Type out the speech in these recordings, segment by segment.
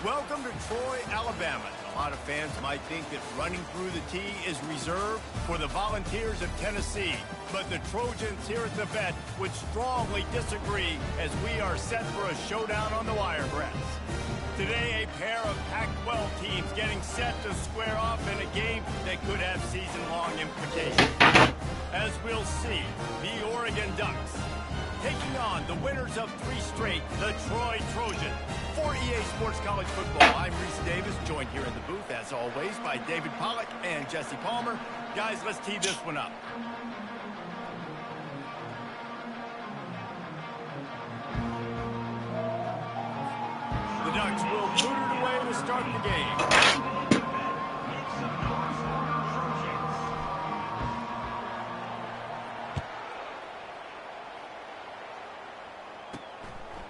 Welcome to Troy, Alabama. A lot of fans might think that running through the tee is reserved for the Volunteers of Tennessee. But the Trojans here at the vet would strongly disagree as we are set for a showdown on the wire press. Today, a pair of Pac-12 teams getting set to square off in a game that could have season-long implications. As we'll see, the Oregon Ducks taking on the winners of 3 straight, the Troy Trojans. For EA Sports College Football, I'm Reese Davis, joined here in the booth, as always, by David Pollack and Jesse Palmer. Guys, let's tee this one up. The Ducks will put it away to start the game.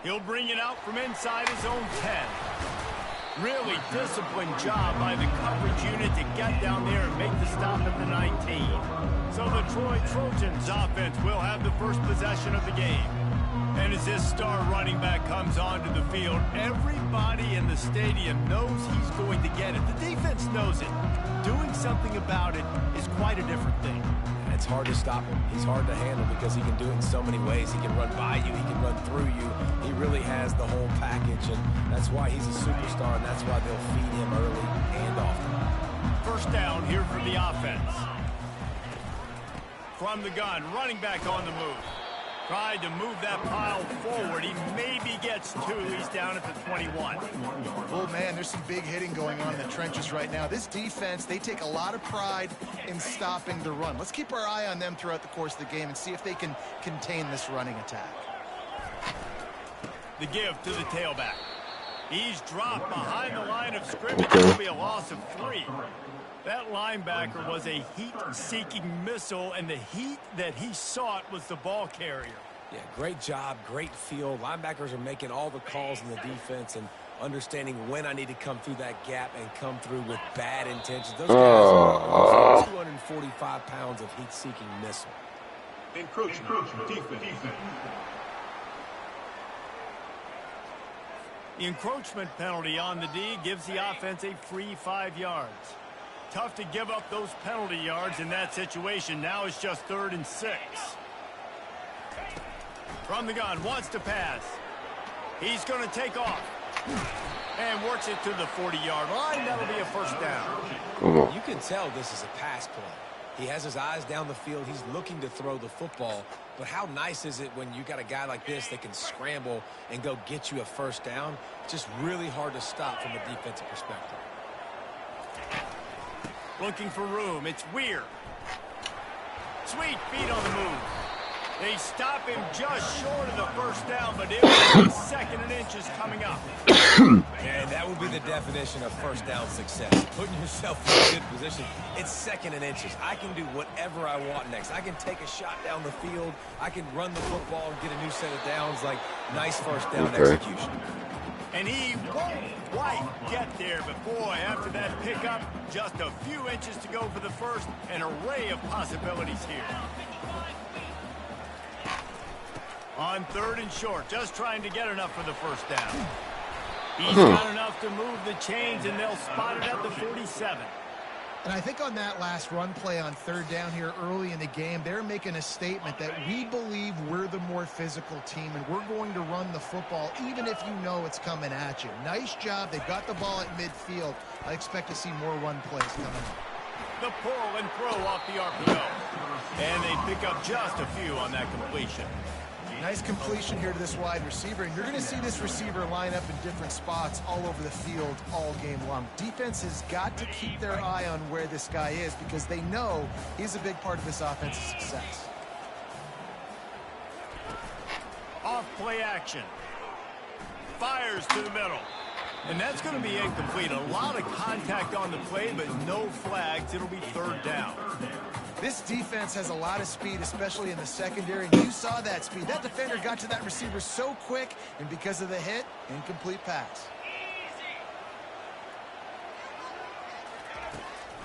He'll bring it out from inside his own 10. Really disciplined job by the coverage unit to get down there and make the stop at the 19. So the Troy Trojans offense will have the first possession of the game. And as this star running back comes onto the field, everybody in the stadium knows he's going to get it. The defense knows it. Doing something about it is quite a different thing. It's hard to stop him. He's hard to handle because he can do it in so many ways. He can run by you. He can run through you. He really has the whole package, and that's why he's a superstar, and that's why they'll feed him early and often. First down here for the offense. From the gun, running back on the move. Tried to move that pile forward. He maybe gets 2. He's down at the 21. Oh, man, there's some big hitting going on in the trenches right now. This defense, they take a lot of pride in stopping the run. Let's keep our eye on them throughout the course of the game and see if they can contain this running attack. The give to the tailback. He's dropped behind the line of scrimmage. It'll be a loss of 3. That linebacker was a heat-seeking missile, and the heat that he sought was the ball carrier. Yeah, great job, great feel. Linebackers are making all the calls in the defense and understanding when I need to come through that gap and come through with bad intentions. Those guys are 245 pounds of heat-seeking missile. Encroachment, defense. The encroachment penalty on the D gives the offense a free 5 yards. Tough to give up those penalty yards in that situation. Now it's just 3rd and 6. From the gun, wants to pass. He's going to take off. And works it to the 40-yard line. That'll be a first down. You can tell this is a pass play. He has his eyes down the field. He's looking to throw the football. But how nice is it when you got a guy like this that can scramble and go get you a first down? Just really hard to stop from a defensive perspective. Looking for room. It's Weir. Sweet feet on the move. They stop him just short of the first down, but it will be 2nd and inches coming up. And that will be the definition of first down success. Putting yourself in a good position. It's 2nd and inches. I can do whatever I want next. I can take a shot down the field. I can run the football and get a new set of downs. Like, nice first down execution. And he won't quite get there, but boy, after that pickup, just a few inches to go for the first. An array of possibilities here. On 3rd and short, just trying to get enough for the first down. He's got enough to move the chains, and they'll spot it at the 47. And I think on that last run play on 3rd down here early in the game, they're making a statement that we believe we're the more physical team, and we're going to run the football even if you know it's coming at you. Nice job. They've got the ball at midfield. I expect to see more run plays coming up. The pull and throw off the RPO. And they pick up just a few on that completion. Nice completion here to this wide receiver, and you're going to see this receiver line up in different spots all over the field all game long. Defense has got to keep their eye on where this guy is because they know he's a big part of this offense's success. Off play action. Fires to the middle. And that's going to be incomplete. A lot of contact on the play, but no flags. It'll be 3rd down. This defense has a lot of speed, especially in the secondary, and you saw that speed. That defender got to that receiver so quick, and because of the hit, incomplete pass.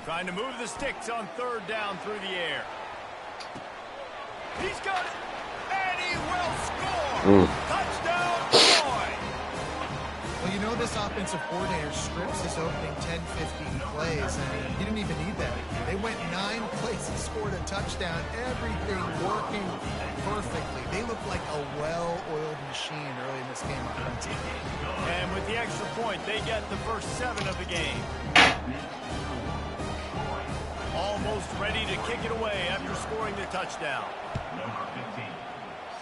Trying to move the sticks on 3rd down through the air. He's got it, and he will score. Touchdown, Troy. Well, you know this offensive coordinator strips his opening 10, 15 plays. I mean, he didn't even need that. They went 9 plays and scored a touchdown. Everything working perfectly. They look like a well-oiled machine early in this game offensively. And with the extra point, they get the first 7 of the game. Almost ready to kick it away after scoring the touchdown. Number 15,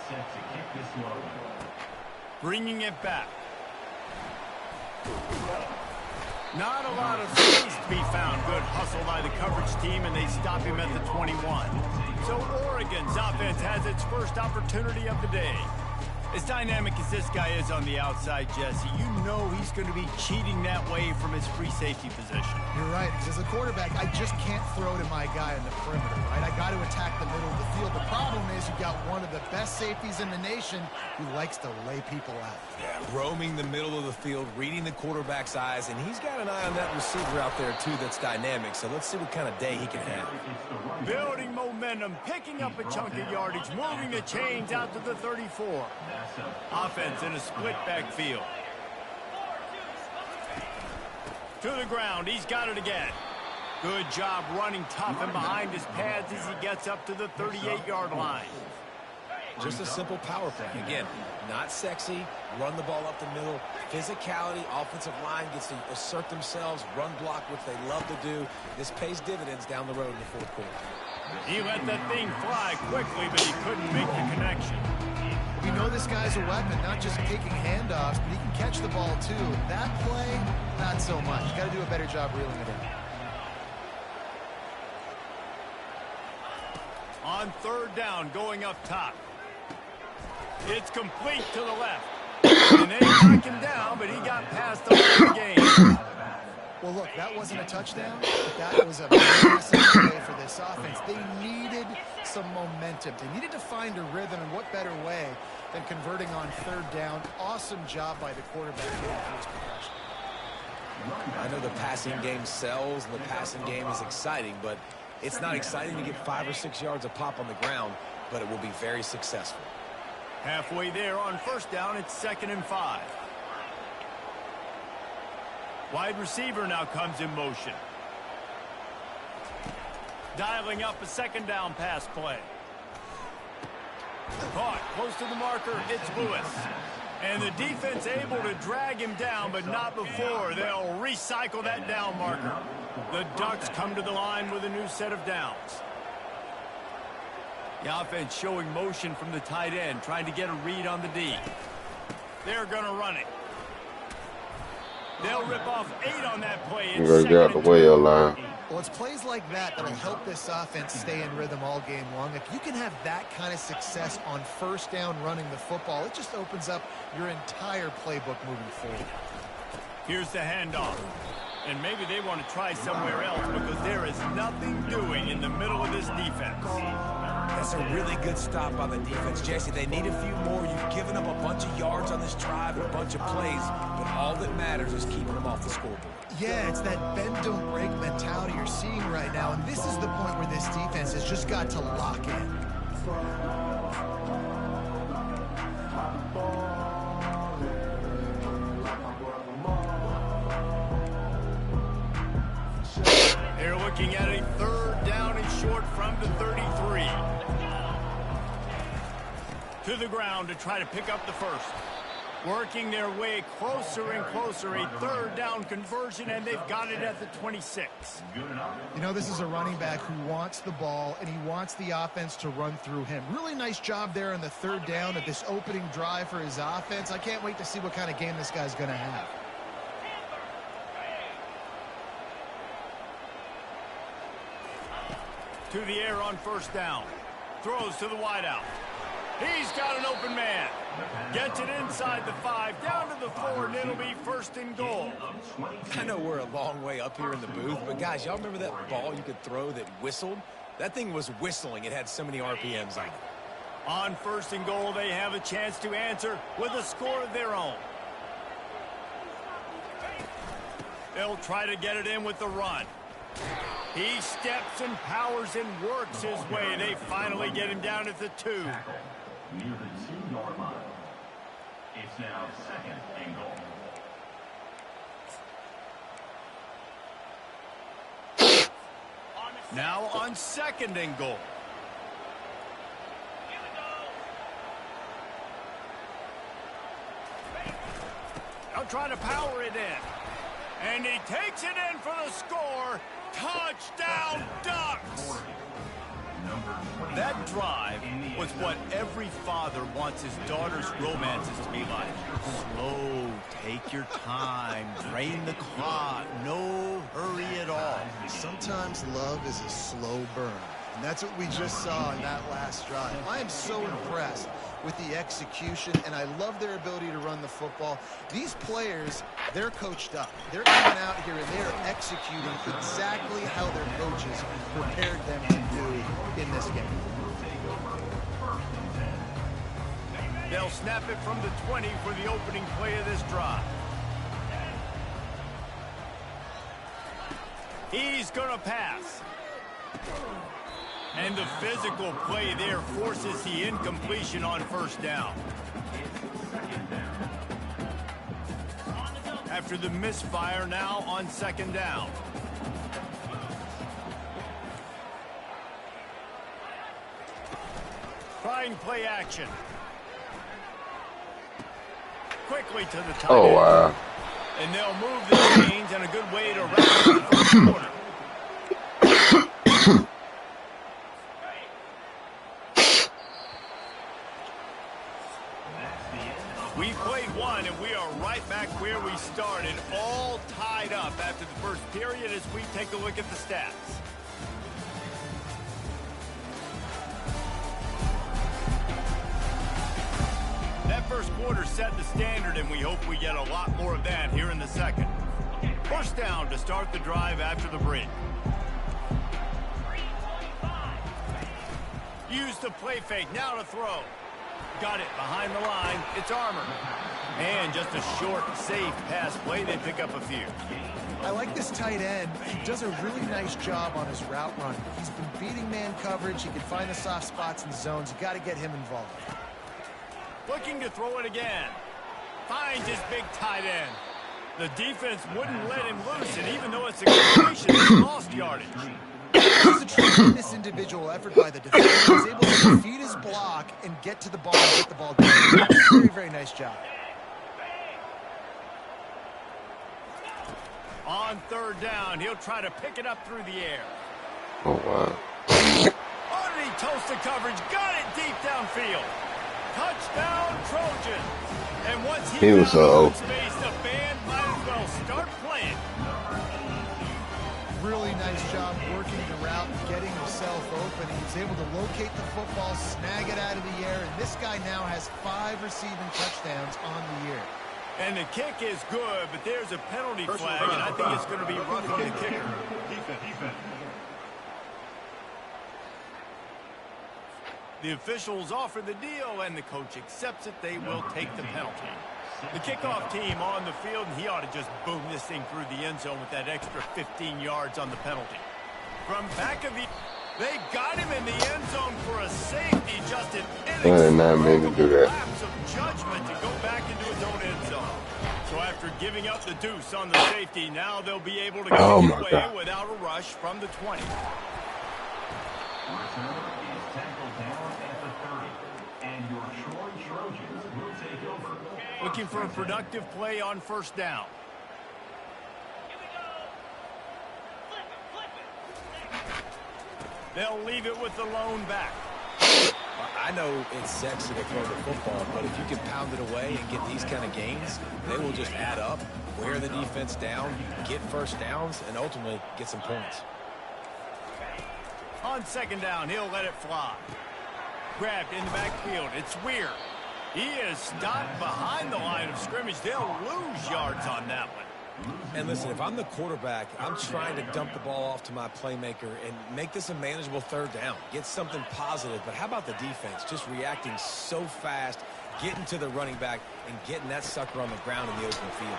set to kick this one. Bringing it back. Not a lot of space to be found. Good hustle by the coverage team, and they stop him at the 21. So Oregon's offense has its first opportunity of the day. As dynamic as this guy is on the outside, Jesse, you know he's going to be cheating that way from his free safety position. You're right, because as a quarterback, I just can't throw to my guy in the perimeter, right? I got to attack the middle of the field. The problem is you've got one of the best safeties in the nation who likes to lay people out. Yeah, roaming the middle of the field, reading the quarterback's eyes, and he's got an eye on that receiver out there, too, that's dynamic. So let's see what kind of day he can have. Building momentum, picking up a chunk of yardage, moving the chains out to the 34. Offense in a split backfield. To the ground, he's got it again. Good job running tough and behind his pads as he gets up to the 38-yard line. Just a simple power play. Again, not sexy, run the ball up the middle. Physicality, offensive line gets to assert themselves, run block, which they love to do. This pays dividends down the road in the fourth quarter. He let that thing fly quickly, but he couldn't make the connection. We know this guy's a weapon, not just taking handoffs, but he can catch the ball too. That play, not so much. Got to do a better job reeling it in. On third down, going up top. It's complete to the left. And they knock him down, but he got past the line of the game. Well, look, that wasn't a touchdown, but that was a massive play for this offense. They needed some momentum. They needed to find a rhythm, and what better way than converting on third down. Awesome job by the quarterback getting first progression. I know the passing game sells, and the passing game is exciting, but it's not exciting to get 5 or 6 yards a pop on the ground, but it will be very successful. Halfway there on first down, it's 2nd and 5. Wide receiver now comes in motion. Dialing up a 2nd down pass play. Caught close to the marker, it's Lewis. And the defense able to drag him down, but not before. They'll recycle that down marker. The Ducks come to the line with a new set of downs. The offense showing motion from the tight end, trying to get a read on the D. They're going to run it. They'll rip off 8 on that play. You gotta get out the way, line. Well, it's plays like that that'll help this offense stay in rhythm all game long. If you can have that kind of success on first down running the football, it just opens up your entire playbook moving forward. Here's the handoff. And maybe they want to try somewhere else because there is nothing doing in the middle of this defense. That's a really good stop by the defense, Jesse. They need a few more. You've given up a bunch of yards on this drive and a bunch of plays, but all that matters is keeping them off the scoreboard. Yeah, it's that bend don't break mentality you're seeing right now, and this is the point where this defense has just got to lock in. They're looking at a 3rd down and short from the 33. To the ground to try to pick up the first. Working their way closer and closer. A 3rd down conversion, and they've got it at the 26. You know, this is a running back who wants the ball, and he wants the offense to run through him. Really nice job there on the 3rd down of this opening drive for his offense. I can't wait to see what kind of game this guy's going to have. To the air on first down. Throws to the wideout. He's got an open man. Gets it inside the 5, down to the 4, and it'll be 1st and goal. I know we're a long way up here in the booth, but guys, y'all remember that ball you could throw that whistled? That thing was whistling. It had so many RPMs on it. On 1st and goal, they have a chance to answer with a score of their own. They'll try to get it in with the run. He steps and powers and works his way. They finally get him down at the 2. Near the 2-yard line. It's now 2nd and goal. Now on 2nd and goal. They'll try to power it in. And he takes it in for the score. Touchdown, Ducks! That drive was what every father wants his daughter's romances to be like. Slow, take your time, drain the clock, no hurry at all. Sometimes love is a slow burn, and that's what we just saw in that last drive. I am so impressed with the execution, and I love their ability to run the football. These players, they're coached up. They're coming out here and they're executing exactly how their coaches prepared them to do in this game. They'll snap it from the 20 for the opening play of this drive. He's gonna pass. And the physical play there forces the incompletion on 1st down. After the misfire, now on 2nd down. Trying play action. Quickly to the tight end. Oh, wow. And they'll move the chains, and a good way to wrap up the 1st quarter. We played one, and we are right back where we started, all tied up after the 1st period as we take a look at the stats. That 1st quarter set the standard, and we hope we get a lot more of that here in the 2nd. 1st down to start the drive after the break. Use the play fake, now to throw. Got it behind the line. It's Armour. And just a short, safe pass play. They pick up a few. I like this tight end. He does a really nice job on his route run. He's been beating man coverage. He can find the soft spots in the zones. You got to get him involved. Looking to throw it again. Finds his big tight end. The defense wouldn't let him loose, and even though it's a completion, he lost yardage. This is a tremendous individual effort by the defender. He's able to defeat his block and get to the ball and get the ball down. Very, very nice job. On 3rd down, he'll try to pick it up through the air. Oh, wow. Underneath toasted coverage, got it deep downfield. Touchdown, Trojans. And once he was found space, the band might as well start playing. Really nice job working the route and getting himself open. He was able to locate the football, snag it out of the air, and this guy now has 5 receiving touchdowns on the year. And the kick is good, but there's a penalty flag, and I think it's going to be roughing the kicker. The officials offer the deal, and the coach accepts it. They will take the penalty. The kickoff team on the field, and he ought to just boom this thing through the end zone with that extra 15 yards on the penalty. From back of the... They got him in the end zone for a safety, just an inexplicable lapse of judgment to go back into his own end zone. So after giving up the deuce on the safety, now they'll be able to get away without a rush from the 20. Looking for a productive play on 1st down. They'll leave it with the lone back. I know it's sexy to throw the football, but if you can pound it away and get these kind of gains, they will just add up, wear the defense down, get 1st downs, and ultimately get some points. On 2nd down, he'll let it fly. Grabbed in the backfield. It's Weir. He is stopped behind the line of scrimmage. They'll lose yards on that one. And listen, if I'm the quarterback, I'm trying to dump the ball off to my playmaker and make this a manageable 3rd down. Get something positive. But how about the defense? Just reacting so fast, getting to the running back, and getting that sucker on the ground in the open field.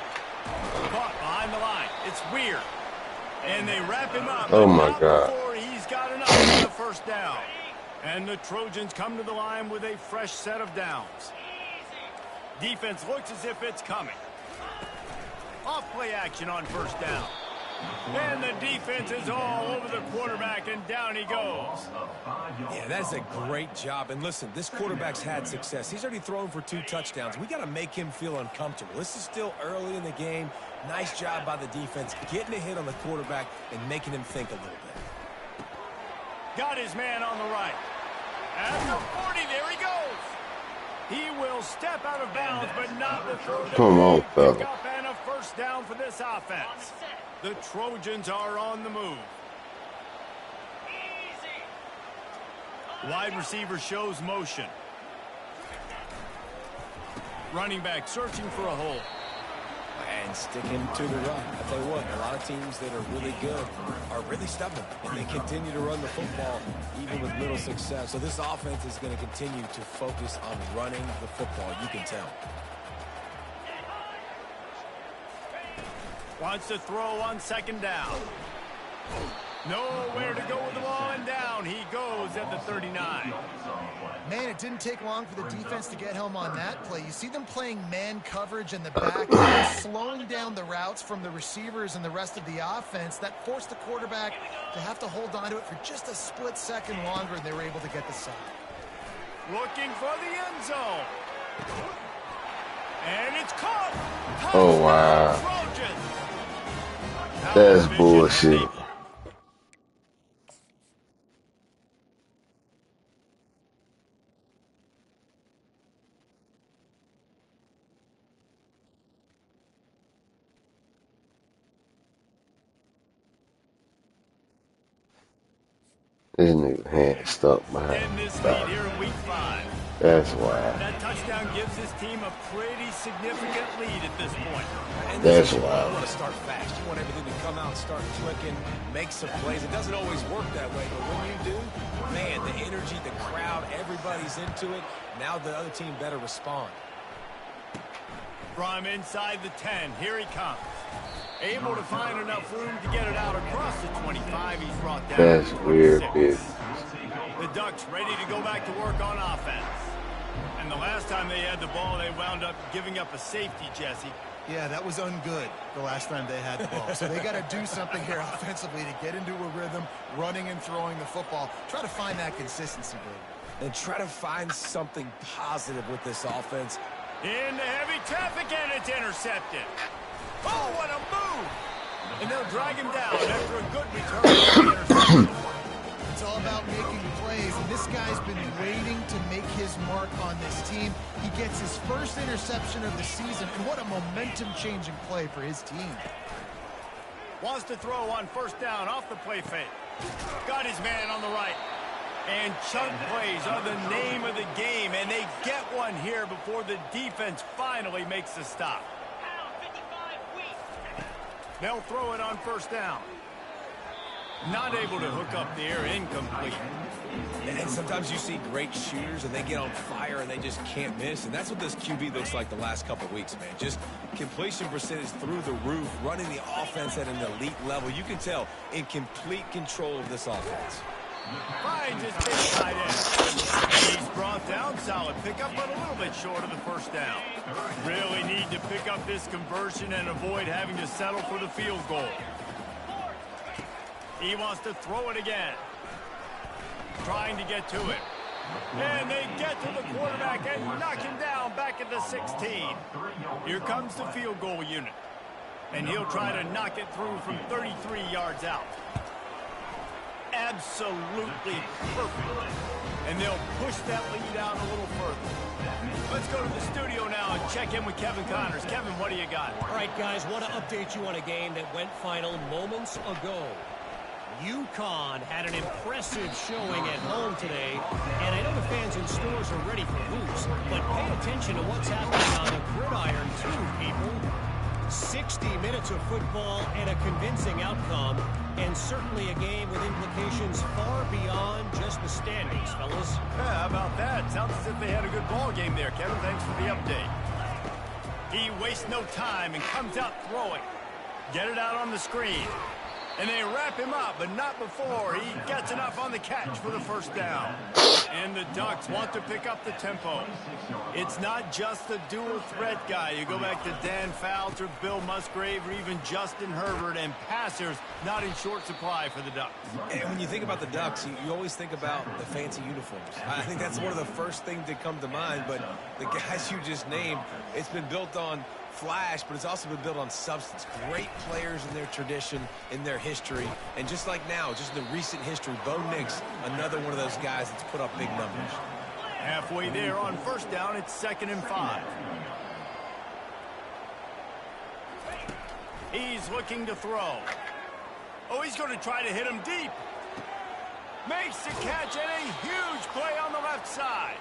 Caught behind the line. It's Weir. And they wrap him up. Oh, my God. Before he's got enough for the 1st down. And the Trojans come to the line with a fresh set of downs. Defense looks as if it's coming. Off play action on 1st down. And the defense is all over the quarterback, and down he goes. Yeah, that's a great job. And listen, this quarterback's had success. He's already thrown for 2 touchdowns. We got to make him feel uncomfortable. This is still early in the game. Nice job by the defense, getting a hit on the quarterback and making him think a little bit. Got his man on the right. At the 40, there he goes. He will step out of bounds, but not before the Come on, fella. pickup and a first down for this offense. The Trojans are on the move. Wide receiver shows motion. Running back searching for a hole. And sticking to the run. I tell you what, a lot of teams that are really good are really stubborn, and they continue to run the football even with little success. So this offense is going to continue to focus on running the football. You can tell. Wants to throw on second down. Nowhere to go with the ball, and down he goes at the 39. Man, it didn't take long for the defense to get home on that play. You see them playing man coverage in the back, they're slowing down the routes from the receivers and the rest of the offense. That forced the quarterback to have to hold on to it for just a split second longer, and they were able to get the sack. Looking for the end zone. And it's caught. Oh, wow. Trojans. That's bullshit. This nigga hand stuck behind In this his lead back. here in week 5. That's why. That touchdown gives his team a pretty significant lead at this point. And That's this is why. You want to start fast. You want everything to come out, start clicking, make some plays. It doesn't always work that way, but when you do, man, the energy, the crowd, everybody's into it. Now the other team better respond. From inside the 10, here he comes. Able to find enough room to get it out across the 25. He's brought down. That's to weird 26. business. The Ducks ready to go back to work on offense. And the last time they had the ball, they wound up giving up a safety, Jesse. Yeah, that was ungood the last time they had the ball. So they got to do something here offensively to get into a rhythm, running and throwing the football. Try to find that consistency, Brady. And try to find something positive with this offense. Into heavy traffic, and it's intercepted. Oh, what a move! And they'll drag him down after a good return. It's all about making plays, and this guy's been waiting to make his mark on this team. He gets his first interception of the season, and what a momentum-changing play for his team. Wants to throw on first down off the play fake. Got his man on the right. And chunk plays are the name of the game, and they get one here before the defense finally makes the stop. They'll throw it on first down. Not able to hook up the air, incomplete. And sometimes you see great shooters and they get on fire and they just can't miss. And that's what this QB looks like the last couple of weeks, man. Just completion percentage through the roof, running the offense at an elite level. You can tell in complete control of this offense. Finds his big tight end. He's brought down, solid pickup, but a little bit short of the first down. Really need to pick up this conversion and avoid having to settle for the field goal. He wants to throw it again. Trying to get to it. And they get to the quarterback and knock him down back at the 16. Here comes the field goal unit. And he'll try to knock it through from 33 yards out. Absolutely perfect. And they'll push that lead out a little further. Let's go to the studio now and check in with Kevin Connors. Kevin, what do you got? All right, guys, want to update you on a game that went final moments ago. UConn had an impressive showing at home today, and I know the fans in stores are ready for hoops, but pay attention to what's happening on the gridiron too, people. 60 minutes of football and a convincing outcome, and certainly a game with implications far beyond just the standings, fellas. Yeah, how about that? Sounds as if they had a good ball game there. Kevin, thanks for the update. He wastes no time and comes out throwing. Get it out on the screen. And they wrap him up, but not before he gets enough on the catch for the first down. And the Ducks want to pick up the tempo. It's not just the dual threat guy. You go back to Dan Fouts or Bill Musgrave or even Justin Herbert, and passers not in short supply for the Ducks. And when you think about the Ducks, you always think about the fancy uniforms. I think that's one of the first things that come to mind, but the guys you just named, it's been built on flash, but it's also been built on substance. Great players in their tradition, in their history, and just like now, just in the recent history, Bo Nix, another one of those guys that's put up big numbers. Halfway there on first down, it's 2nd and 5. He's looking to throw. Oh, he's going to try to hit him deep. Makes the catch, and a huge play on the left side.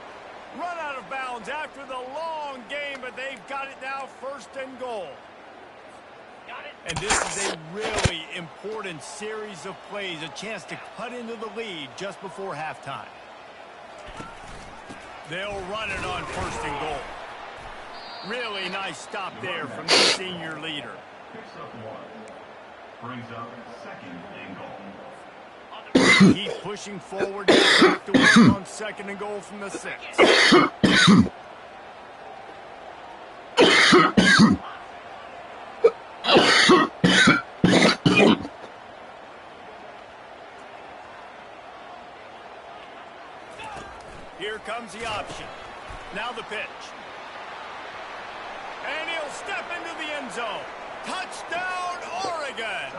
Run out of bounds after the long game, but they've got it now, 1st and goal. And this is a really important series of plays, a chance to cut into the lead just before halftime. They'll run it on 1st and goal. Really nice stop there from the senior leader. Picks up 1. Brings up 2nd and goal. Keep pushing forward. Back to work on 2nd and goal from the 6. Here comes the option. Now the pitch. And he'll step into the end zone. Touchdown, Oregon!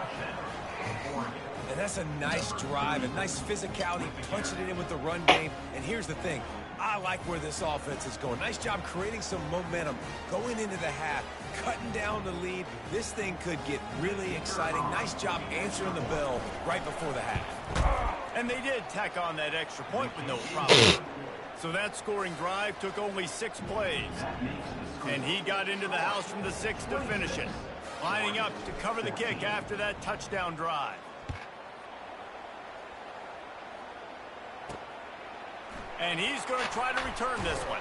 And that's a nice drive, a nice physicality, punching it in with the run game. And here's the thing. I like where this offense is going. Nice job creating some momentum, going into the half, cutting down the lead. This thing could get really exciting. Nice job answering the bell right before the half. And they did tack on that extra point with no problem. So that scoring drive took only 6 plays. And he got into the house from the 6 to finish it. Lining up to cover the kick after that touchdown drive. And he's going to try to return this one.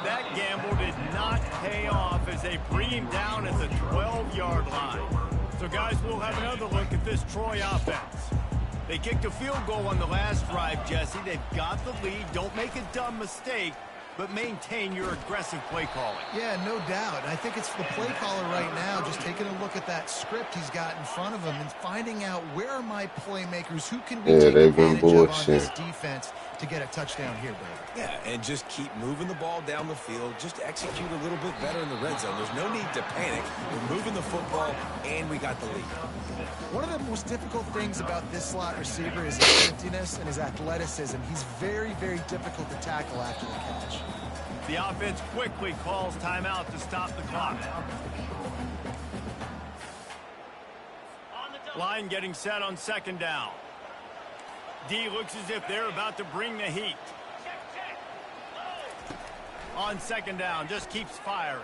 That gamble did not pay off as they bring him down at the 12-yard line. So, guys, we'll have another look at this Troy offense. They kicked a field goal on the last drive, Jesse. They've got the lead. Don't make a dumb mistake, but maintain your aggressive play calling. Yeah, no doubt. I think it's the play caller right now just taking a look at that script he's got in front of him and finding out where are my playmakers, who can we take advantage of on this defense to get a touchdown here, David. Yeah, and just keep moving the ball down the field. Just execute a little bit better in the red zone. There's no need to panic. We're moving the football, and we got the lead. One of the most difficult things about this slot receiver is his shiftiness and his athleticism. He's very, very difficult to tackle after the catch. The offense quickly calls timeout to stop the clock. Line getting set on 2nd down. D looks as if they're about to bring the heat. On 2nd down, just keeps firing.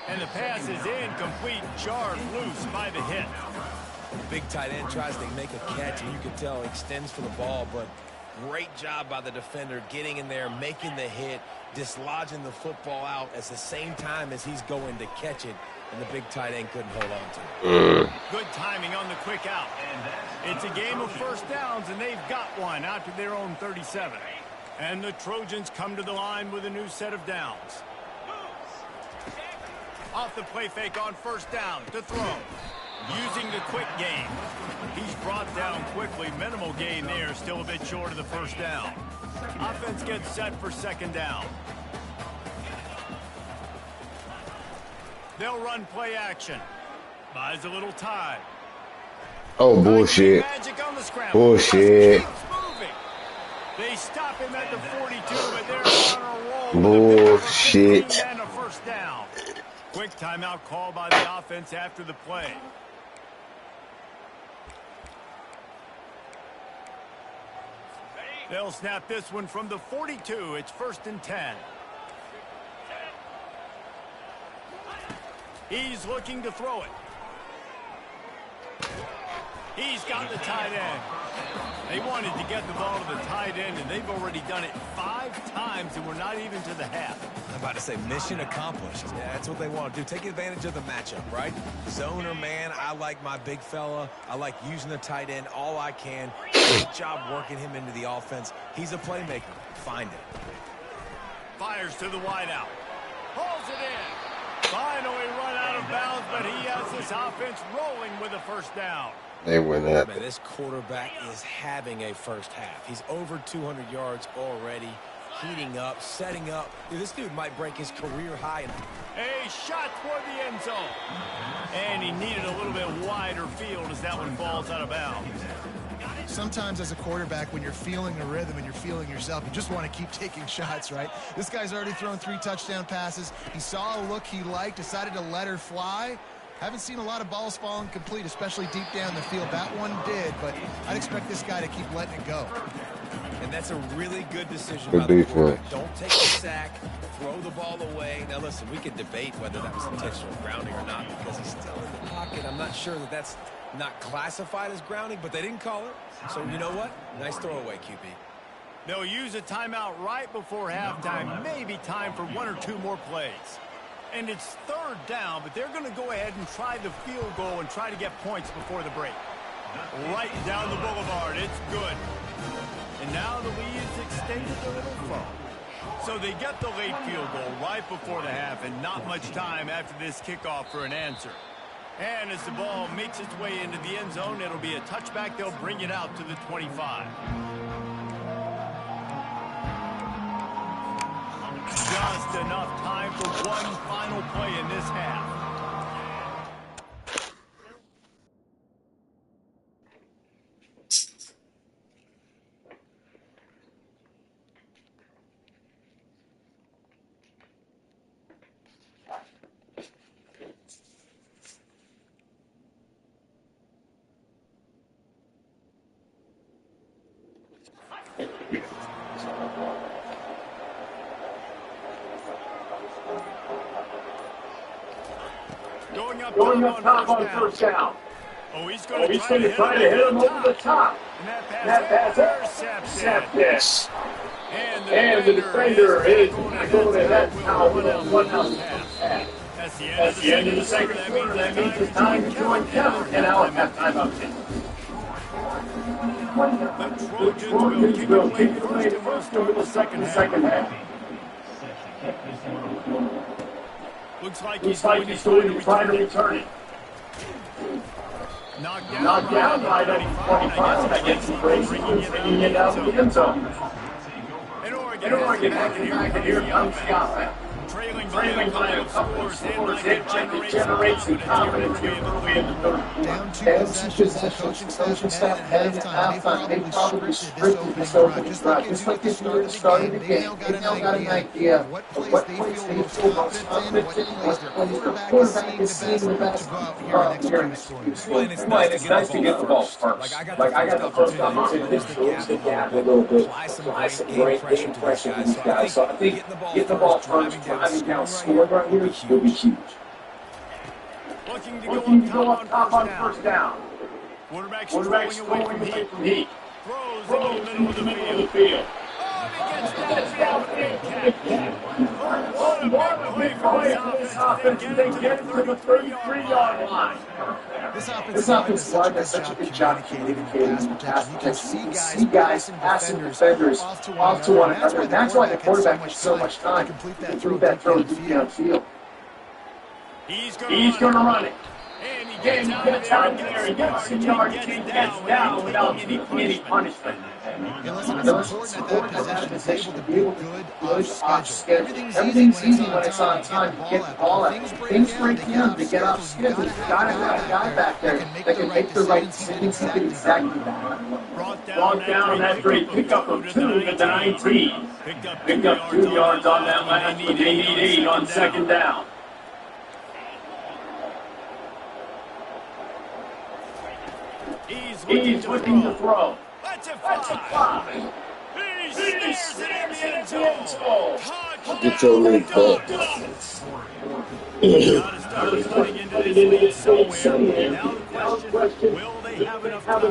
And the pass is incomplete, jarred loose by the hit. The big tight end tries to make a catch, and you can tell extends for the ball, but great job by the defender getting in there, making the hit, dislodging the football out at the same time as he's going to catch it, and the big tight end couldn't hold on to it. Good timing on the quick out. It's a game of 1st downs, and they've got one out to their own 37. And the Trojans come to the line with a new set of downs. Off the play fake on 1st down to throw. Using the quick game. He's brought down quickly. Minimal gain there. Still a bit short of the 1st down. Offense gets set for 2nd down. They'll run play action. Buys a little time. Oh, bullshit. Magic on the scramble. Bullshit. They stop him at the 42, but they're on a roll. Bullshit. And a 1st down. Quick timeout called by the offense after the play. They'll snap this one from the 42. It's 1st and 10. He's looking to throw it. He's got the tight end. They wanted to get the ball to the tight end, and they've already done it 5 times, and we're not even to the half. about to say mission accomplished. Yeah, that's what they want to do. Take advantage of the matchup, right? Zone or man, I like my big fella. I like using the tight end all I can. Good job working him into the offense. He's a playmaker. Find it. Fires to the wideout. Pulls it in. Finally run out of bounds, but he has this offense rolling with a first down. They win that. Man, this quarterback is having a first half. He's over 200 yards already, heating up, setting up. Dude, this dude might break his career high. A shot toward the end zone. And he needed a little bit wider field as that one falls out of bounds. Sometimes as a quarterback, when you're feeling the rhythm and you're feeling yourself, you just want to keep taking shots, right? This guy's already thrown 3 touchdown passes. He saw a look he liked, decided to let her fly. Haven't seen a lot of balls falling complete, especially deep down the field. That one did, but I'd expect this guy to keep letting it go. And that's a really good decision Good by the defense. quarterback. Don't take the sack, throw the ball away. Now, listen, we could debate whether that was intentional grounding or not because he's still in the pocket. I'm not sure that that's not classified as grounding, but they didn't call it. So, you know what? Nice throwaway, QB. They'll use a timeout right before halftime. Maybe time for 1 or 2 more plays. And it's 3rd down, but they're going to go ahead and try the field goal and try to get points before the break. Right down the boulevard. It's good. And now the lead's extended a little far. So they get the late field goal right before the half and not much time after this kickoff for an answer. And as the ball makes its way into the end zone, it'll be a touchback. They'll bring it out to the 25. Just enough time for one final play in this half. Going up top on first down. Oh, he's going to try to hit him over the top. And that pass intercepted. And the defender is going to head out with a 1-out pass. That's the end of the second quarter. That means it's time to join Kevin and Alec at timeout. The Trojans will kick it away first over the second half. Looks like he's going to try to return it. Knocked down by the 25 against the brace, bringing it out of the end zone. And Oregon back in here, and here comes the offense. Trailing by a couple of scores, it generates some confidence here for the win. Down 2 possessions, the coaching staff heading at halftime. They probably scripted this opening drive. Just like they did at the start of the game. They now got an idea of what plays they feel most confident in, what plays their quarterback is seeing the best to go out here and execute scoring. It's nice to get the ball first. Like I got the first opportunity to close the gap a little bit. Apply some great game pressure to these guys. So I think getting the ball first, driving down score right here will be huge. Looking to go up top on first down. Quarterback's going away from heat. Throws in the middle of the field. Oh, he gets downfield. What a big play for this offense. They get to the 33-yard line. This offensive line does such a good job communicating in pass protection. You can see guys passing defenders off to one another, and that's why the quarterback has so much time to complete that throw deep downfield. He's going to run it. And he gets out there, he gets some yards, he gets down without any punishment. It's important at that position to be able to good off schedule. Everything's easy when it's on time to get the ball out. Things break down to get off schedule. You've got to have a guy back there that can make the right decisions and do exactly that. Brought down that great pickup of 2 at the 19. Picked up 2 yards on that last, but they need 8 on second down. He's looking to throw. That's a 5. He snares it in the end zone. Get your lead back. Got to start running into this lead somewhere. Now the question, will they they have enough time.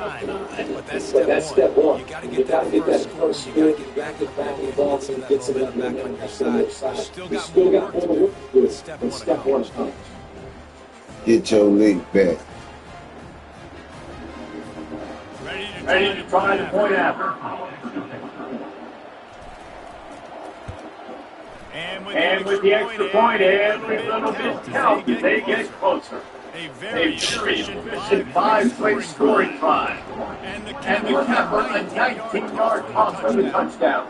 But that's step one. You got to get that first score. You got to get back in the ball so you get some of that momentum back on your side. You still got more work to do. Step one accomplished. Get your league back. Ready to try the point after. And with the extra point, every little bit counts as they get closer. A very efficient 5-play scoring drive. And the Capper a 19-yard toss for the touchdown.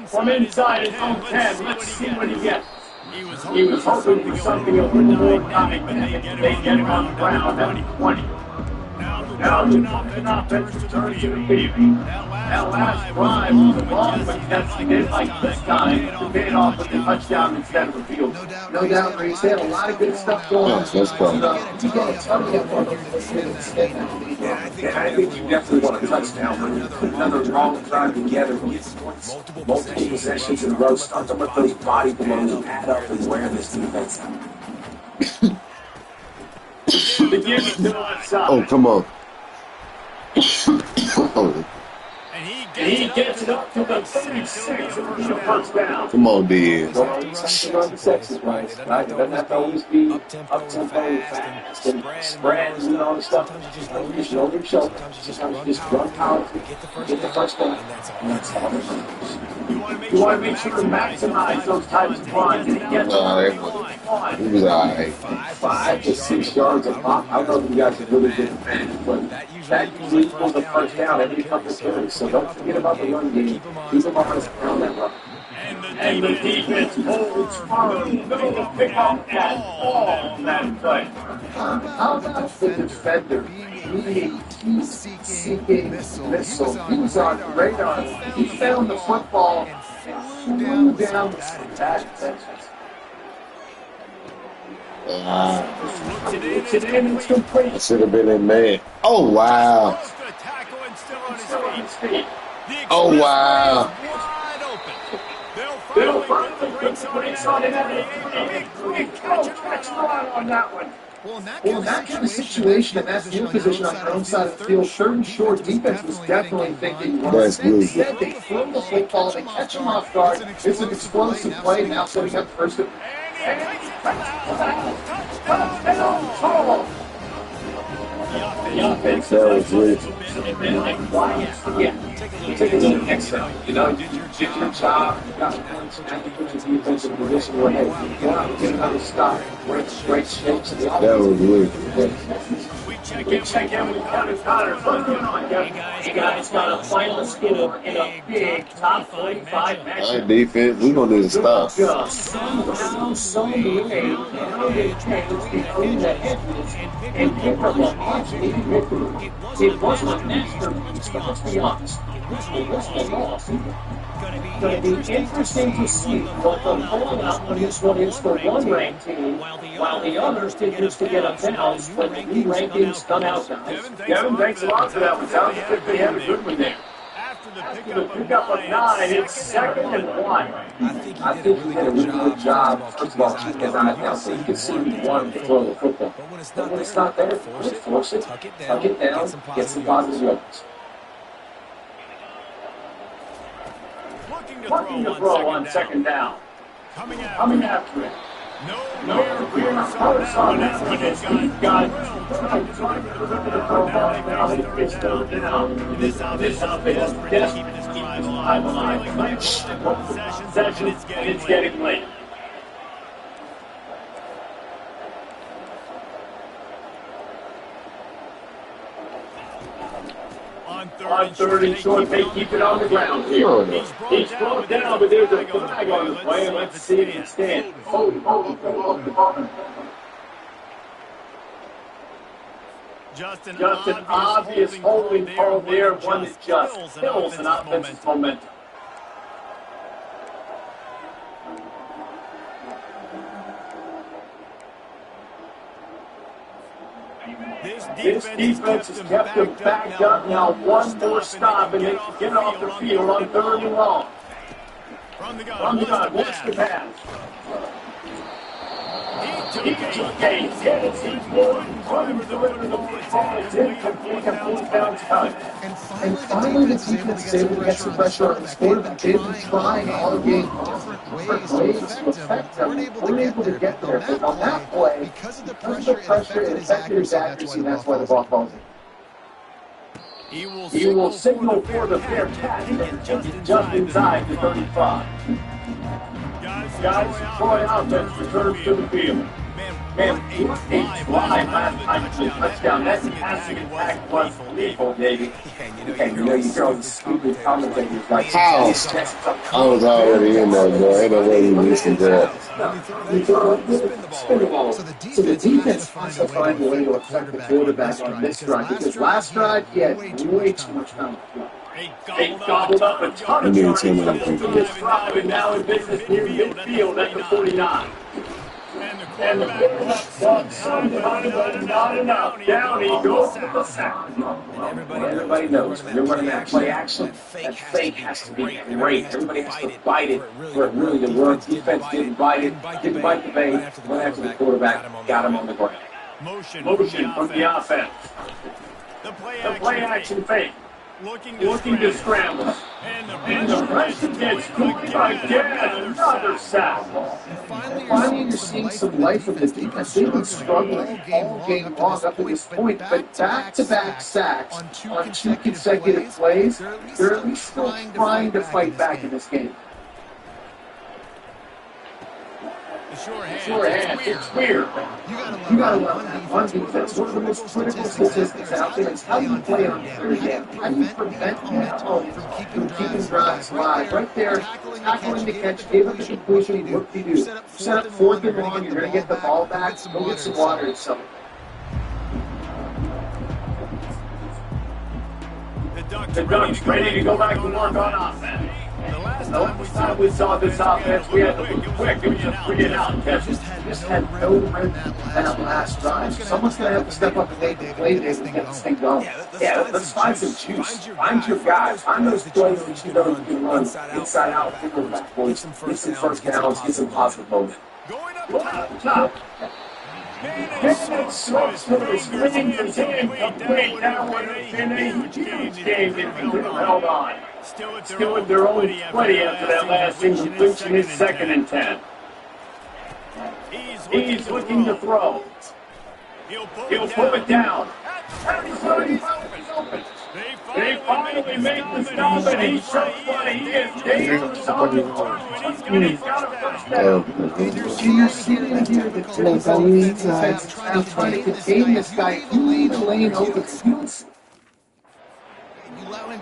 From inside his own 10, let's see what he gets. He was hoping for something a little more dynamic, and they get him on the ground at 20. Now the offense turns to the field. That last drive was a long but tested like this time to pay it off with a touchdown instead of a field. No doubt, Reese. They had a lot of good stuff going on. That's probably. You get a ton of them. I think you definitely want a touchdown. Another long drive together. Multiple possessions in a row. Start to let those body blows add up and wear this defense out. The give is still outside. Oh, come on. And he gets it up to the 36 for the first down. Come on, Diaz. Don't always run the sexes, right? It doesn't have to always be up-tempo and fast and spread and all the stuff. You just know your shoulder. Sometimes you just run powerfully, get the first down, and that's all. You want to make sure to maximize those types of runs. And he gets He was all right. 5 to 6 yards a pop. I know you guys are really good fans, but that usually equals the first down every couple of carries. So don't forget about the run game. Keep them on that run. And the defense holds firm. No pick up at all on that play. How about the defender being a seeking missile? He was on the radar. He found the football and flew down that defense. I should have been in man. Oh, wow. Oh, wow. They'll finally put the brakes on it and big touchdown on that one. Well, in that kind of situation, in that field position on their own side of the field, third and short defense was definitely thinking, instead they throw the football, they catch them off guard. It's an explosive play, now setting up first. The offense is take a little extra. You know, did your job. You got points. Now you put your defense in a position where, hey, you want to get another stop. Great shapes. That was weird. We check in with Connor. What's going on, guys? You guys got a final score in a big top 45 match. Our defense, we're going to need to stop. Somehow, some way, how they managed between the hedges and pick up a half-lead victory. It wasn't a masterpiece, but let's be honest. It wasn't a loss either. Going to be interesting to see what the fallout on this one is for one ranked team, while the others continues to get a bounce when the new rankings come out, guys. Kevin, thanks a lot for that one. Sounds like they had a good one there. After the pickup of 9, it's 2nd and 1. I think he did a really good job, first of all, keeping his eye down so you can see he wanted to throw the football. But when it's not there, force it, tuck it down, get some positive yards. Looking to throw on 2nd down. Coming after it. No clear first on that one. He's got trying to deliver the throw now. It's third down. This offense is desperate to keep this drive alive. Possession, and it's getting late. On 3rd and short, they keep it on the ground here. He's brought down, but there's a flag on the play, and let's see if it stands. Just an obvious holding call there, one that just kills an offensive momentum. This defense has kept them backed up. Now one more stop, and they can get off the field on 3rd and long. From the gun, what's the pass? He took a hit. He couldn't deliver the football. It's incomplete and fourth down time. And finally, the defense is able to get some pressure on this quarterback. They've been trying all game different ways to affect them. Weren't able to get there, but on that play, because of the pressure, it affected his accuracy, and that's why the ball falls in. He will signal for the fair catch and just inside the 35. Guys, Troy offense returns to the field. Man, what a drive last time for the touchdown. That passing attack was lethal, baby. And you know you hear all these stupid commentators like, how? I was already in there, bro. Ain't no way you listened to that. So the defense has to find a way to affect the quarterback on this drive, because last drive, he had way too much time to throw. They gobbled up a ton of yards in this drive, and now in business near midfield at the 49. And the quarterback not enough. Down he goes with the sack. Everybody knows when you're running that play action, that fake has to be great. Everybody has to bite it for it really to work. Defense didn't bite it, didn't bite the bait, went after the quarterback, got him on the ground. Motion from the offense. The play action fake. Looking to scramble. And the pressure gets scooped again. Another sack. Finally, you're seeing some life from the defense. They've been struggling all game long up to this point, but back-to-back sacks on two consecutive plays, they're at least still trying to fight back in this game. Sure hand. It's weird. You gotta love that on defense. One of the most critical statistics out there is how you play on third down. How do you prevent your opponent from keeping drives alive? Right there, tackling the catch, gave up the completion. What do you do? Set up fourth and long. You're gonna get the ball back. Go get some water and something. The Ducks ready to go back to work on offense. The last time we saw this offense, we had to move quick. It was a 3-and-out catch. Just had no rhythm and a last drive. Someone's going to have to step up and make the play today to get this thing going. Yeah, let's find some juice. Find your guys. Find those plays that you know you can run inside out. Back, boys. Get some first downs. Get some positive moment. Going up top. Smokes for the swing is incomplete. That would have been a huge game if he could have held on. Still at their own 20 after that last incompletion is 2nd and 10. He's looking to throw. He'll pull it down. He's open. They finally make the stop, and he shows what he is. Dangerous on the turn, and he's got a first down. You're seeing here the difference on these sides. Now trying to contain this guy. You leave the lane open.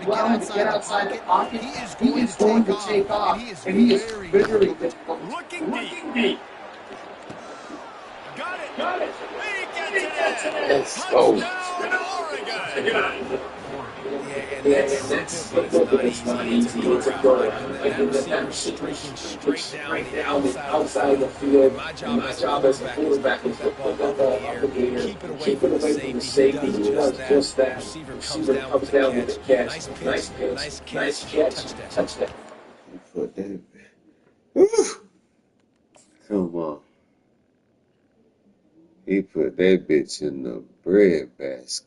Allow him to get outside the pocket. He is going to take off, and he is very difficult. Looking deep. Got it. He gets it. Let's go. It's not easy. It's a goal. I can let them straight down the outside of the field. My job as a quarterback is to put that ball up in the air, keep it away from the safety. He does just that. Receiver comes down with the catch. Nice pitch. Nice catch. Touchdown. Come on. He put that bitch in the bread basket.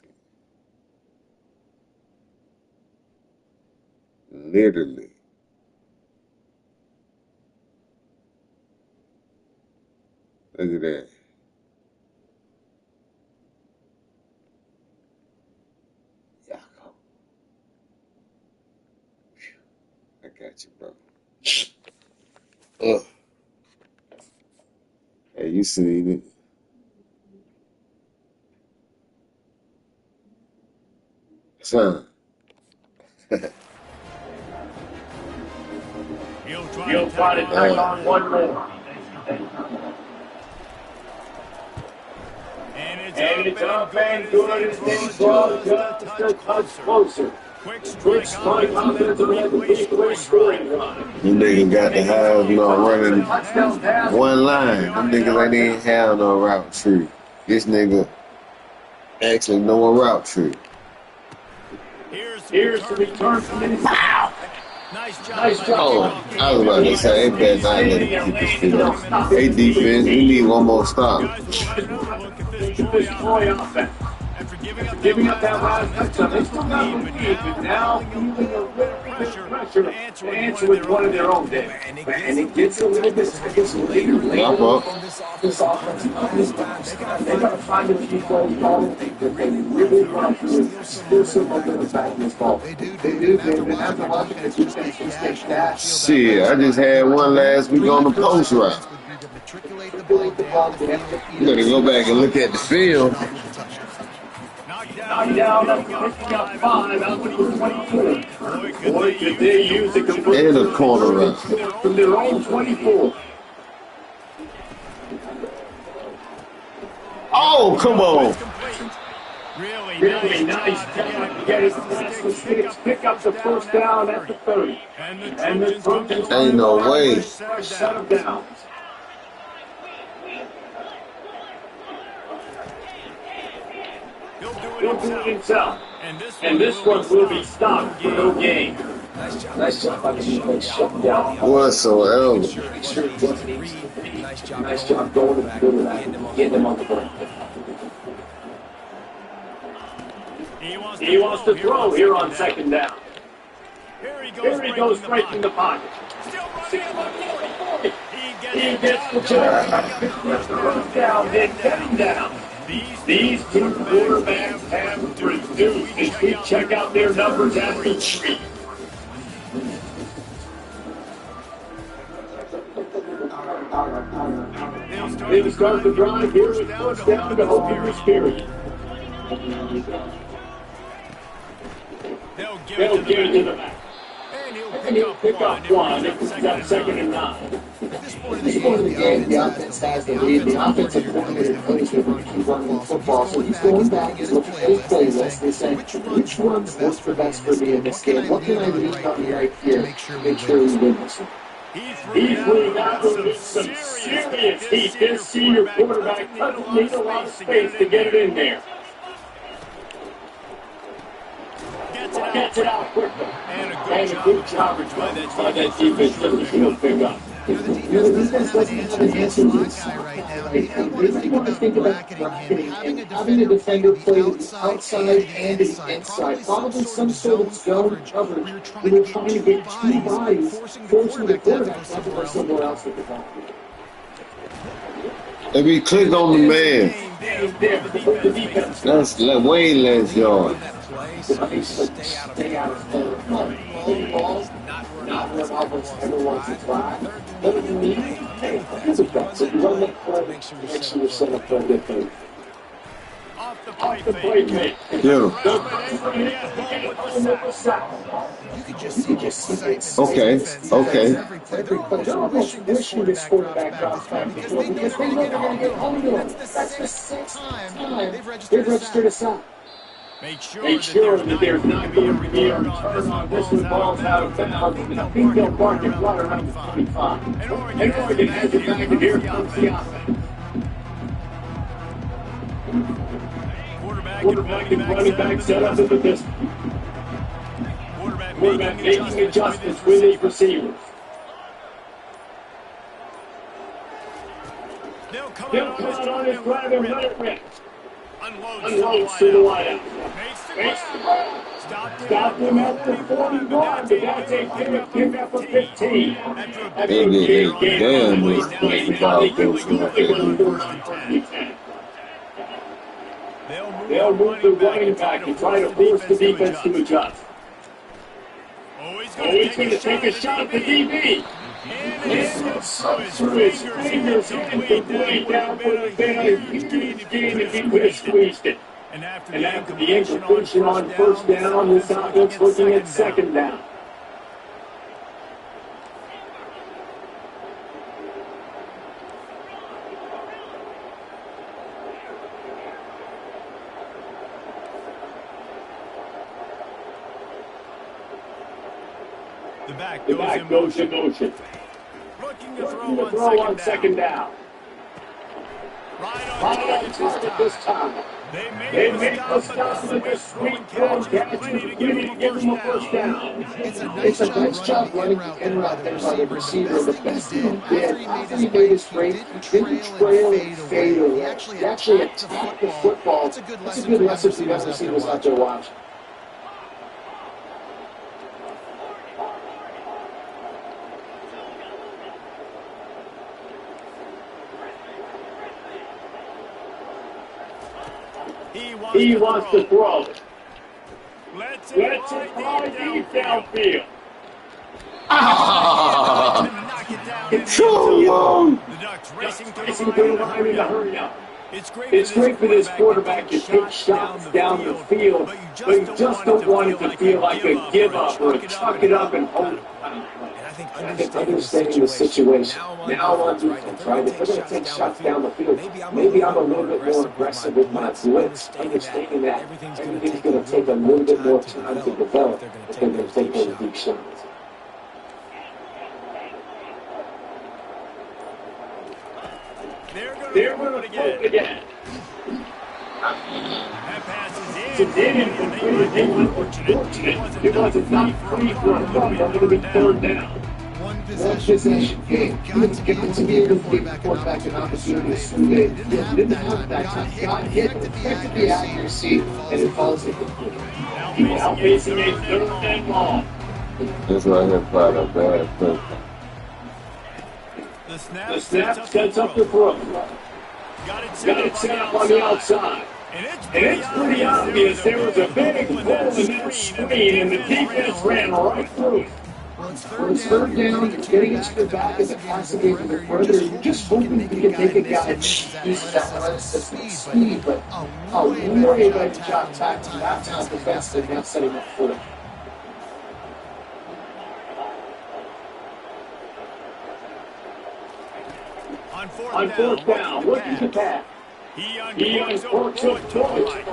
Literally. Look at that. Yeah, come. I got you, bro. Hey, you seen it? Son. He'll try to tack on one more. And it's up and good. His name's just a touch closer. Quick strike offensively, quick scoring run. You niggas got to have, running one line. Them niggas ain't even have no route tree. This nigga actually know a route tree. Here's the return from his foul. Oh, I was about to say, they better not let him keep his feet up. Hey, defense, we need one more stop. After Giving up that last touchdown, they still got the lead, but now feeling a little bit of pressure to answer with one of their own, Dave. And it gets a little bit later on this offensive line. They got to find a few plays ball that they really want to steal some momentum back in this ball. They do. They've been having a lot of defense. Shit, I just had one last week on the post route. You gotta go back and look at the film. Knocked down after picking up 5 out of the 24. Boy, could they use a complete and a corner run from their own 24. Oh, come on. Really nice job to get his last mistakes. Pick up the first down at the 30. And the Trojans ain't no way. Set him down. He'll do it himself. And this one will be stopped for no gain. Nice job by the defense. Shut him down. Whatsoever. Nice job going to the middle of that. Getting them on the break. He wants to throw here on second down. Here he goes breaking the pocket. He gets the job. Gets the first down, then get him down. These two quarterbacks have produced as we check out their numbers as we speak. They start the drive here with first down to hold here is period. They'll give it to the back. And he'll pick up one if he's got second and 9. At this point in the game, the offense has the lead. The offensive coordinator knows they're going to keep running the football, so he's going back and looking at his playlist. He's saying, which ones work the best for me in this game? What can I leave on right here to make sure we win this one? He's really got some serious heat. This senior quarterback doesn't need a lot of space to get it in there. Gets it out quickly. And a good job by that defense doesn't feel pick up. The defense doesn't have an answer to this guy right now. They want to think about bracketing him, having a defender play the outside and the inside. Probably some sort of zone coverage. We were trying to get two bodies, forcing the quarterback to go somewhere else with the ball. If we click on the man, that's way less yard. Stay out of the ball. Not where Albert's ever wants to try. But if you need, hey, here's a bet. So you run that play, make sure you're set up for a good thing. Off the play, mate. Yeah. You could just see Okay. Every coach wishing this quarterback drops back because they know they're going to get home to him. That's the 6th time they've registered a sack. Make sure that there's not going to be a return on this when the ball's out of bounds. And I think they'll mark it right around the 25. And Oregon has it back, and here comes the offense. Quarterback and running back set up in the distance. Quarterback making adjustments with his receivers. They'll come out on his drive and let it rip. Unloads to the wideout. Stop them at the 41, but that's a pick up of 15. They get damn this They'll move the running back and try to force the defense to adjust. He's going to take a shot at the DB. And it slips through his fingers and complete down for the been a huge game if he could have squeezed it. And after the incompletion on first down, this offense looking at second down. The back goes in motion. Looking to throw on second down. Right on target this time. They made the stop with the sweet throw catch and plenty to give him a first down. It's a nice job running the in route there by the receiver. The best thing he did after he made his break, he didn't trail and fade away. He actually attacked the football. That's a good lesson for the other receivers out there watching. He wants to throw. Let's fly deep downfield. It's so long. The Ducks racing to the line in a hurry up. It's great for this quarterback to take shots down the field, but you just don't want it to feel like a give up or a chuck it up and hold it. I think understanding the situation. Now on defense, right? If they're going to take shots down the field, maybe I'm a little bit more aggressive with my blitz, understanding that everything's going to take a little bit more time to develop if they're going to take those deep shots. They're going to throw it again. That pass is in. It unfortunate. It wasn't not free for a throw. That would have been third down. One possession game. You got to be able to give quarterback an opportunity to swing it. Didn't have that time. Got hit, protected the accuracy, and it falls incomplete. Now facing a third and long. This right here probably a bad thing. The snap sets up the throw. Got it set up on the outside. And it's pretty obvious there was a big hole in that screen, and the defense ran right through it. When it's third down, you're getting into the back of the passing game from the further. You're just hoping you can take a guy and use that athleticism and speed, but a way better job tackling that time defensively and setting up footing. On fourth down, looking to pass. He uncorks a toy.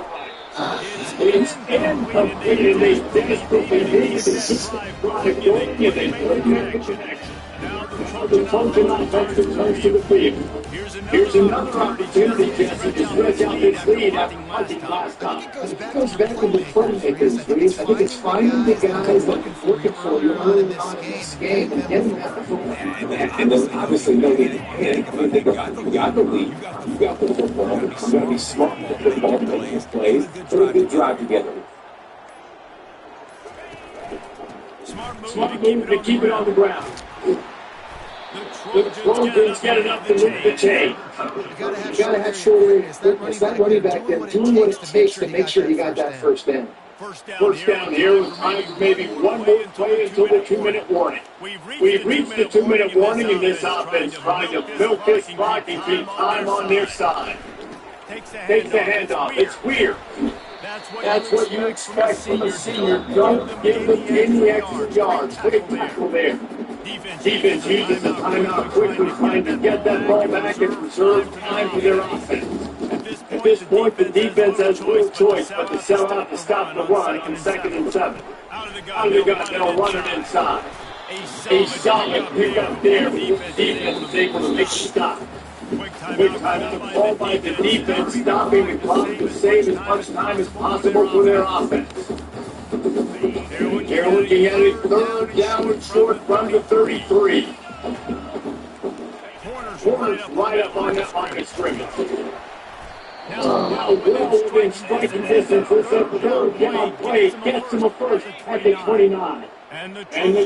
It's incomplete, and they desperately need consistent product going, and they break that connection. Now the Trojan offense returns to the field. Here's another opportunity, Jesse, to stretch out this lead after punting last time. It goes back to the playmakers, Reeves. I think it's finding the guys looking for you early on in this game and getting that the football. And there's obviously no need to panic. I mean, you got the lead. You got the football. You're going to be smart with the football, making his plays. Put a good drive together. Smart move to keep it on the ground. The Trojans get enough to move the chain. You gotta have short area quickness. That running back there doing what it takes to make sure he got that first down. First down here with time for maybe one more play until the 2-minute warning. We've reached the 2-minute warning, and this offense trying to milk this clock and keep time on their side. Takes the handoff. It's weird. That's what you expect from a senior. Don't give them any extra yards. Quick tackle there. Defense uses the timeout quickly, trying to get that ball back and preserve time for their offense. At this point, the defense has no choice but to sell out to stop the run in 2nd and 7. Out of the gun, they'll run it inside. A solid pickup there because the defense was able to make a stop. Quick timeout called by the defense, stopping the clock to save as much time as possible for their offense. They're looking at a third down and short from the 33. Corners right up on that line of scrimmage. Now well within striking distance with a third down play. Gets him a first at the 29. And the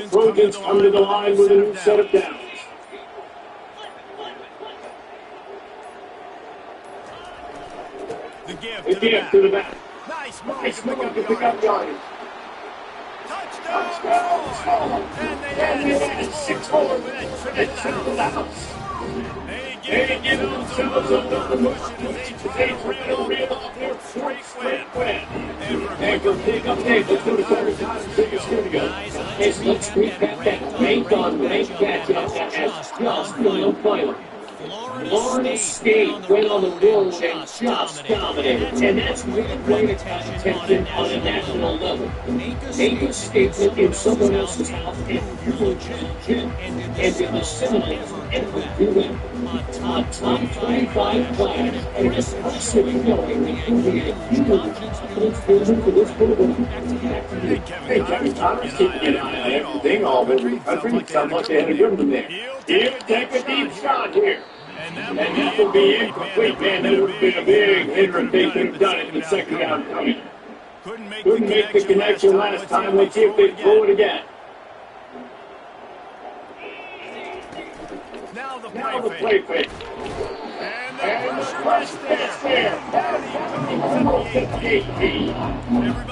Trojans come to the line with a new set of downs. The give to the back. Nice move to pick up yardage. Touchdown! And they had 6 more minutes to the house. They give themselves another push as they reel off their 4th win. And for pickup, let's do the third time in the studio. It's let's recap that late on late catch as just no final. Florida State went on the road and just dominated. And that's really great attention on a national level. Make a statement in someone else's house and prove you're legit. And did the Seminoles ever do that? A top 25 class, and it's impressive knowing that you need a huge confidence building for this program. Hey, Kevin Thomas keeping an eye on everything all over the country. Sounds like they had a good one there. He'll take a deep shot here. And that will be incomplete, man. That would have been a big hitter if they could have done it in the second down coming. Couldn't make the connection last time. Let's see if they throw it again. Now the Play fake. And the rush there. Almost 58 feet.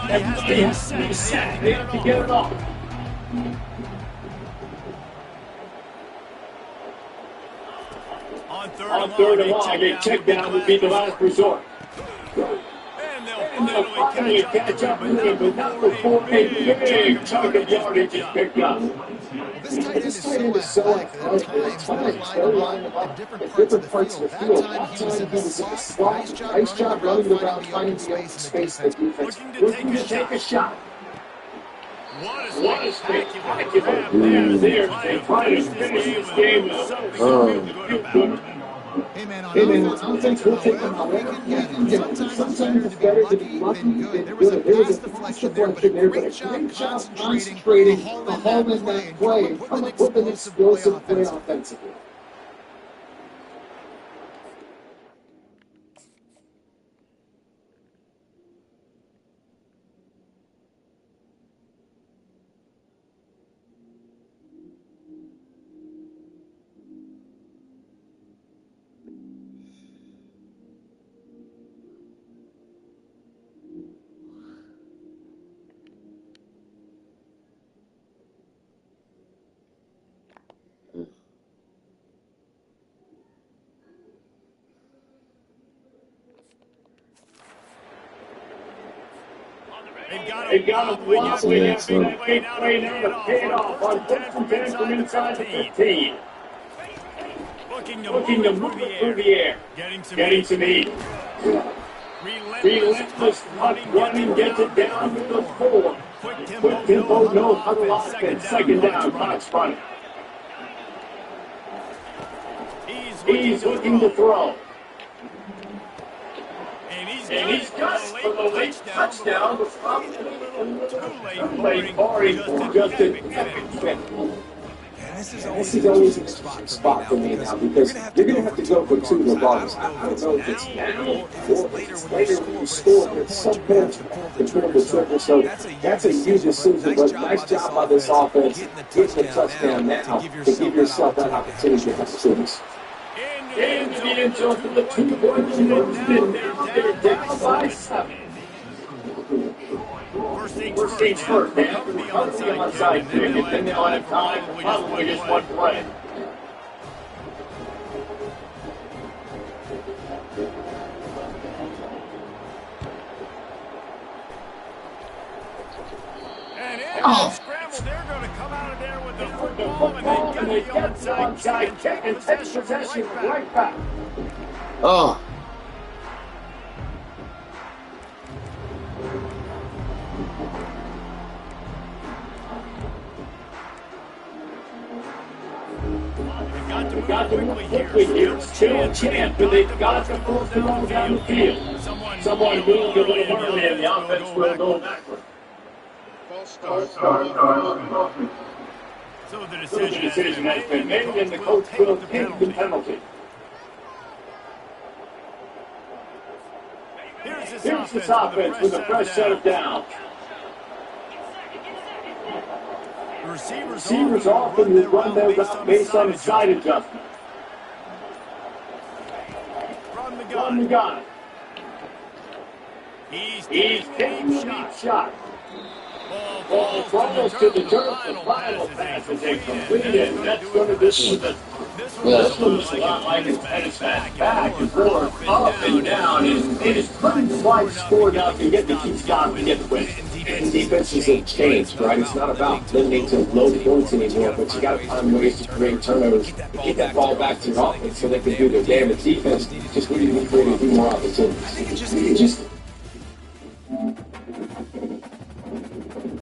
Everybody has to be set. They have to get it off. On third and long, a check down would be the last resort. And they'll finally catch up with him, but not before a big chunk of yardage is picked up. This tight end is so athletic at times. They're lining up at different parts of the field. That time he was in the slot. Nice job running the route, finding the open space in the defense. Looking to take a shot. What a spectacular grab there. They try to finish this game with Hey man, on offense, we'll take them however we can get them. Sometimes it's better to be lucky than good. There was a pass deflection there, but a great job concentrating the hall in that play and come up with an explosive play offensively. They've got him wobbling that big play now to pay it off on 1st and 10 from inside the 15. Looking to move it through the air. Getting some heat. Relentless running gets it down to the 4. Quick tempo, no huddle offense. Second down, Cox front. He's looking to throw. And he's got for the late touchdown, but probably too late for him. Just an epic fit. This is always an interesting spot for me now because you're going to have to go for two regardless. I don't know if it's now or if it's later when you score, but it's some point to turn the triple. So that's a huge decision, but nice job by this offense. Get the touchdown now to give yourself that opportunity to have service. Into the end zone for the 2-point conversion. They're down by 7. First things first. They have to recover the onside kick, and then they'll have time for probably just one play. And in the scramble, they're going to come out of there with the football, and they get the onside kick and take possession right back. Oh. They've got to move quickly here. Still a chance, but they've got to move the ball down the field. Someone moved a little early, and the offense will go backward. So the decision has been made, and the coach will take the penalty. Here's this offense with a fresh set of downs. Receivers often will run their route based on a side adjustment. Run the gun. He's taking the deep shot. Ball falls to the turf. The final pass is incomplete. That's going to this one's a lot like his tennis match. Back and forth, up and down. It is couldn't quite score enough to get the key stop and get the win. And defenses have changed, right? It's not about limiting to low points anymore, but you got to find ways to create turnovers and get that ball back to your offense so they can do their damage. Defense just needs to be created a few more opportunities.